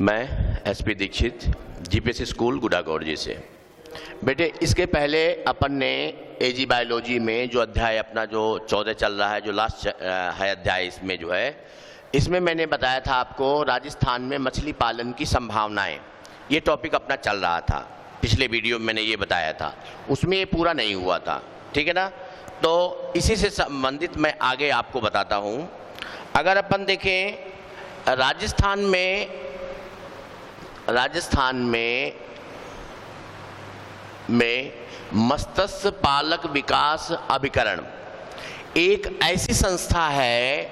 मैं SP Dixit GPSC school गुड़ागौर से। बेटे, इसके पहले अपन ने एजी बायोलॉजी में जो अध्याय अपना जो 14 चल रहा है, जो लास्ट है अध्याय, इसमें जो है, इसमें मैंने बताया था आपको राजस्थान में मछली पालन की संभावनाएं। ये टॉपिक अपना चल रहा था, पिछले वीडियो में मैंने ये बताया था, उसमें ये पूरा नहीं हुआ था, ठीक है ना। तो इसी से संबंधित मैं आगे आपको बताता हूँ। अगर अपन देखें राजस्थान में मत्स्य पालक विकास अभिकरण एक ऐसी संस्था है,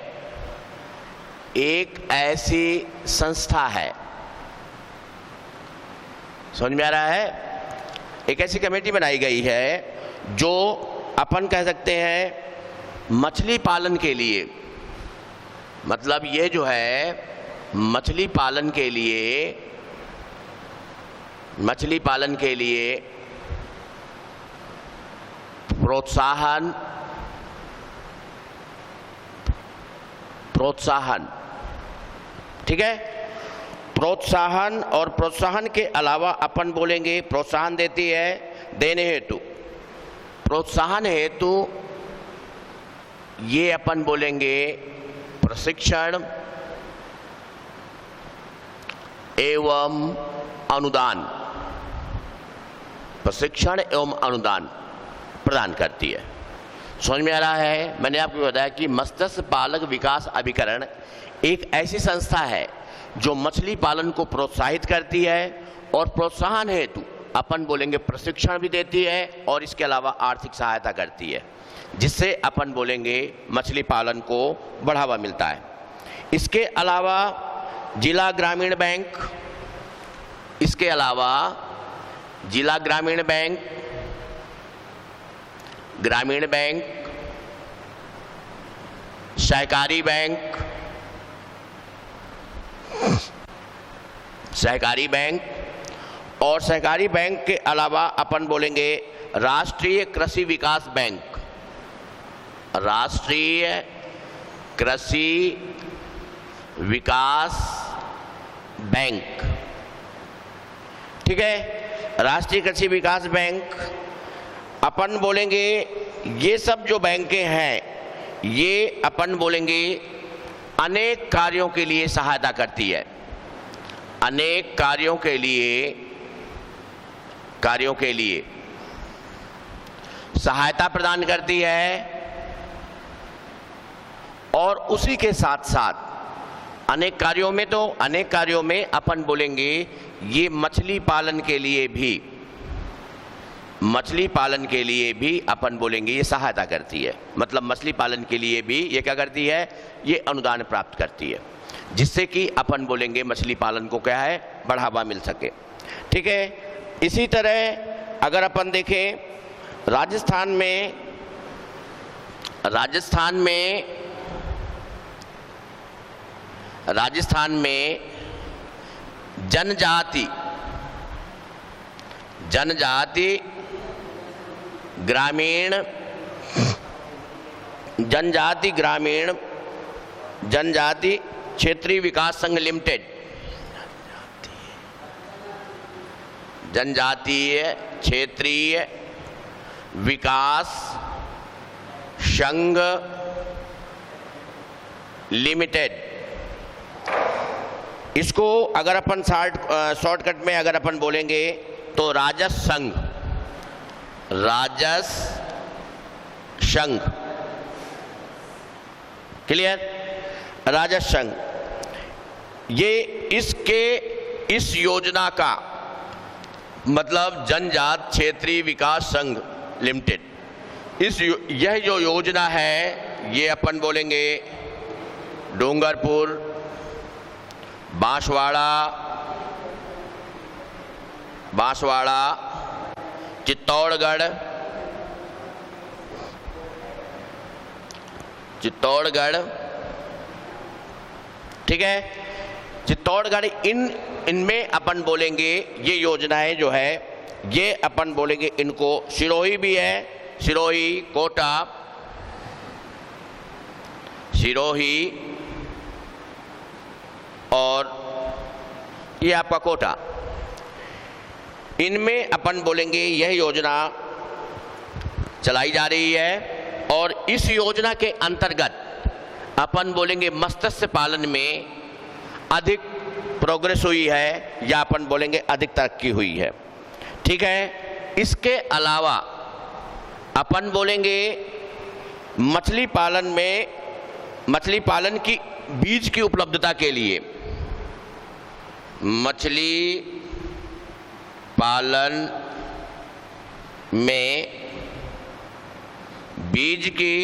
समझ में आ रहा है। एक ऐसी कमेटी बनाई गई है जो अपन कह सकते हैं मछली पालन के लिए, मतलब ये जो है मछली पालन के लिए प्रोत्साहन, ठीक है। प्रोत्साहन और प्रोत्साहन के अलावा अपन बोलेंगे प्रोत्साहन देती है, देने हेतु, प्रोत्साहन हेतु ये अपन बोलेंगे प्रशिक्षण एवं अनुदान, प्रशिक्षण एवं अनुदान प्रदान करती है। समझ में आ रहा है। मैंने आपको बताया कि मत्स्य पालक विकास अभिकरण एक ऐसी संस्था है जो मछली पालन को प्रोत्साहित करती है और प्रोत्साहन हेतु अपन बोलेंगे प्रशिक्षण भी देती है और इसके अलावा आर्थिक सहायता करती है, जिससे अपन बोलेंगे मछली पालन को बढ़ावा मिलता है। इसके अलावा जिला ग्रामीण बैंक, ग्रामीण बैंक, सहकारी बैंक और सहकारी बैंक के अलावा अपन बोलेंगे राष्ट्रीय कृषि विकास बैंक, राष्ट्रीय कृषि विकास बैंक, ठीक है। राष्ट्रीय कृषि विकास बैंक अपन बोलेंगे ये सब जो बैंकें हैं ये अपन बोलेंगे अनेक कार्यों के लिए सहायता करती है, अनेक कार्यों के लिए सहायता प्रदान करती है और उसी के साथ साथ अनेक कार्यों में अपन बोलेंगे ये मछली पालन के लिए भी अपन बोलेंगे ये सहायता करती है। मतलब मछली पालन के लिए भी ये क्या करती है, ये अनुदान प्राप्त करती है, जिससे कि अपन बोलेंगे मछली पालन को क्या है, बढ़ावा मिल सके, ठीक है। इसी तरह अगर अपन देखें राजस्थान में जनजाति ग्रामीण जनजाति क्षेत्रीय विकास संघ लिमिटेड, जनजातीय क्षेत्रीय विकास संघ लिमिटेड, इसको अगर अपन शॉर्टकट में अगर अपन बोलेंगे तो राजस संघ, क्लियर, राजस संघ। ये इस योजना का मतलब जनजात क्षेत्रीय विकास संघ लिमिटेड, यह जो योजना है ये अपन बोलेंगे डूंगरपुर, बांसवाड़ा, चित्तौड़गढ़, ठीक है, चित्तौड़गढ़, इनमें अपन बोलेंगे ये योजनाएं जो है ये अपन बोलेंगे इनको, सिरोही भी है, सिरोही, कोटा, सिरोही और ये आपका कोटा, इनमें अपन बोलेंगे यह योजना चलाई जा रही है और इस योजना के अंतर्गत अपन बोलेंगे मत्स्य पालन में अधिक प्रोग्रेस हुई है या अपन बोलेंगे अधिक तरक्की हुई है। ठीक है, इसके अलावा अपन बोलेंगे मछली पालन में, मछली पालन की बीज की उपलब्धता के लिए, मछली पालन में बीज की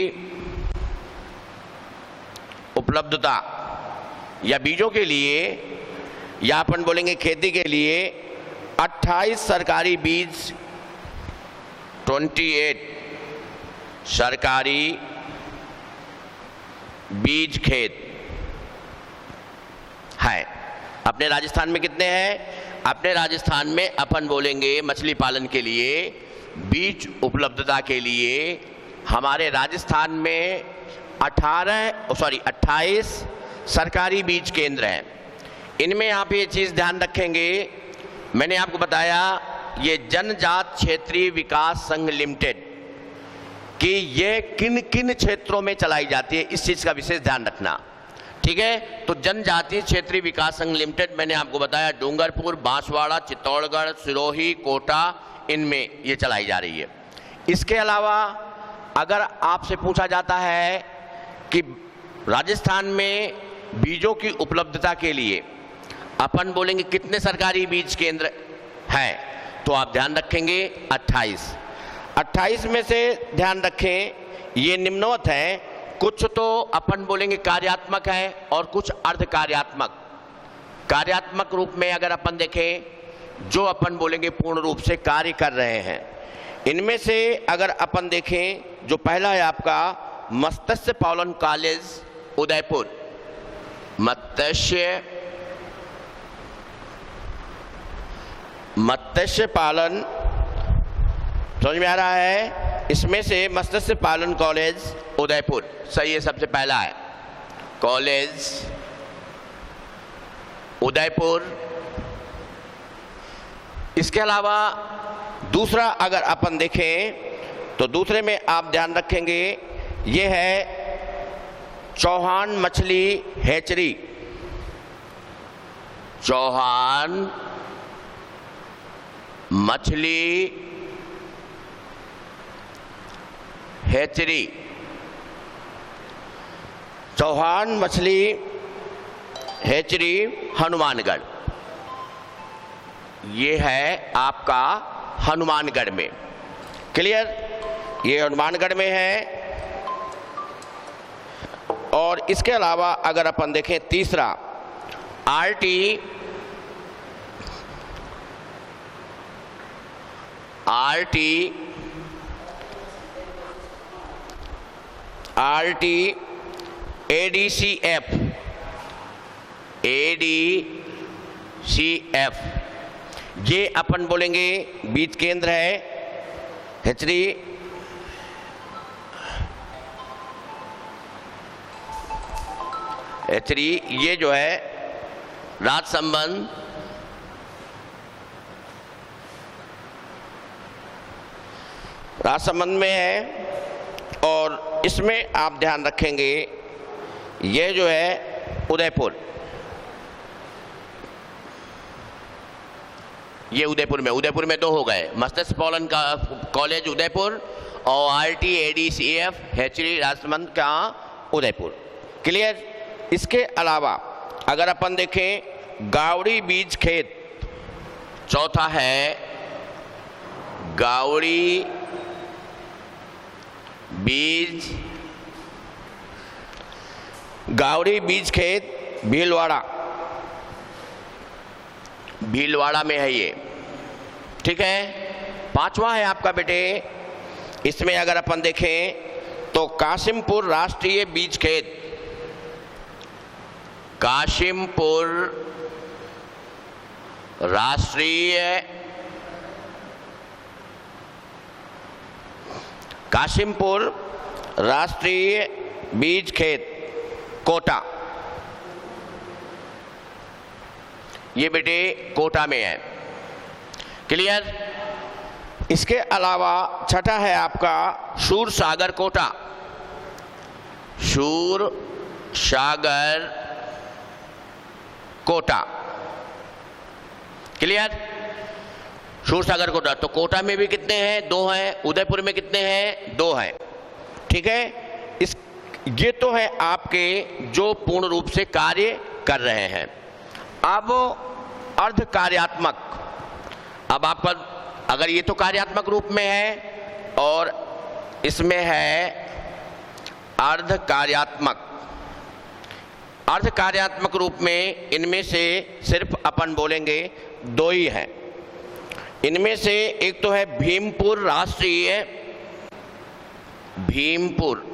उपलब्धता या बीजों के लिए या अपन बोलेंगे खेती के लिए 28 सरकारी बीज, 28 सरकारी बीज खेत है। अपने राजस्थान में कितने हैं? अपने राजस्थान में अपन बोलेंगे मछली पालन के लिए बीज उपलब्धता के लिए हमारे राजस्थान में 28 सरकारी बीज केंद्र हैं। इनमें आप ये चीज़ ध्यान रखेंगे, मैंने आपको बताया ये जनजात क्षेत्रीय विकास संघ लिमिटेड कि ये किन किन क्षेत्रों में चलाई जाती है, इस चीज़ का विशेष ध्यान रखना। ठीक है, तो जनजातीय क्षेत्रीय विकास संघ लिमिटेड मैंने आपको बताया डूंगरपुर, बांसवाड़ा, चित्तौड़गढ़, सिरोही, कोटा, इनमें ये चलाई जा रही है। इसके अलावा अगर आपसे पूछा जाता है कि राजस्थान में बीजों की उपलब्धता के लिए अपन बोलेंगे कितने सरकारी बीज केंद्र हैं, तो आप ध्यान रखेंगे 28 में से ध्यान रखें ये निम्नवत हैं, कुछ तो अपन बोलेंगे कार्यात्मक है और कुछ अर्ध कार्यात्मक। कार्यात्मक रूप में अगर अपन देखें जो अपन बोलेंगे पूर्ण रूप से कार्य कर रहे हैं, इनमें से अगर अपन देखें जो पहला है आपका मत्स्य पालन कॉलेज उदयपुर, मत्स्य पालन समझ में आ रहा है, इसमें से मत्स्य पालन कॉलेज उदयपुर सही है, सबसे पहला है कॉलेज उदयपुर। इसके अलावा दूसरा अगर अपन देखें तो दूसरे में आप ध्यान रखेंगे ये है चौहान मछली हैचरी, चौहान मछली हैचरी, चौहान मछली हैचरी हनुमानगढ़, ये है आपका हनुमानगढ़ में। क्लियर, ये हनुमानगढ़ में है। और इसके अलावा अगर अपन देखें तीसरा आरटी ADCF, ये अपन बोलेंगे बीज केंद्र है हैचरी। ये जो है राजसमंद में है और इसमें आप ध्यान रखेंगे ये जो है उदयपुर, ये उदयपुर में दो हो गए, मत्स्य पालन का कॉलेज उदयपुर और RT ADCF हैचरी राजसमंद का उदयपुर। क्लियर। इसके अलावा अगर अपन देखें गावड़ी बीज खेत, चौथा है गावड़ी बीज खेत भीलवाड़ा में है ये। ठीक है। पांचवा है आपका बेटे, इसमें अगर अपन देखें तो कासिमपुर राष्ट्रीय बीज खेत, कासिमपुर राष्ट्रीय बीज खेत कोटा, ये बेटे कोटा में है। क्लियर? इसके अलावा छठा है आपका शूर सागर कोटा। शूर सागर कोटा। क्लियर? शूर सागर कोटा। तो कोटा में भी कितने हैं? 2 हैं। उदयपुर में कितने हैं? 2 हैं। ठीक है? ये तो है आपके जो पूर्ण रूप से कार्य कर रहे हैं। अब अर्ध कार्यात्मक, अब आपका अगर ये तो कार्यात्मक रूप में है और इसमें है अर्ध कार्यात्मक। अर्ध कार्यात्मक रूप में इनमें से सिर्फ अपन बोलेंगे 2 ही हैं। इनमें से एक तो है भीमपुर राष्ट्रीय, भीमपुर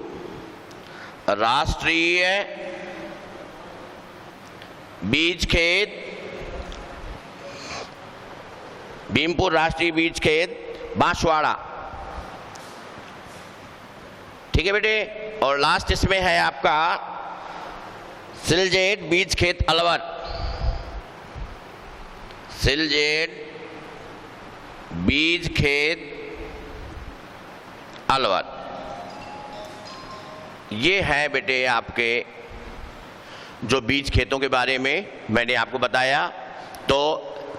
राष्ट्रीय बीज खेत, भीमपुर राष्ट्रीय बीज खेत बांसवाड़ा। ठीक है बेटे? और लास्ट इसमें है आपका सिलजेट बीज खेत अलवर, सिलजेट बीज खेत अलवर। ये है बेटे आपके जो बीज खेतों के बारे में मैंने आपको बताया। तो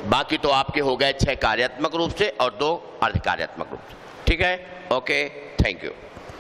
बाकी तो आपके हो गए 6 कार्यात्मक रूप से और 2 अर्ध कार्यात्मक रूप से। ठीक है? Okay, thank you.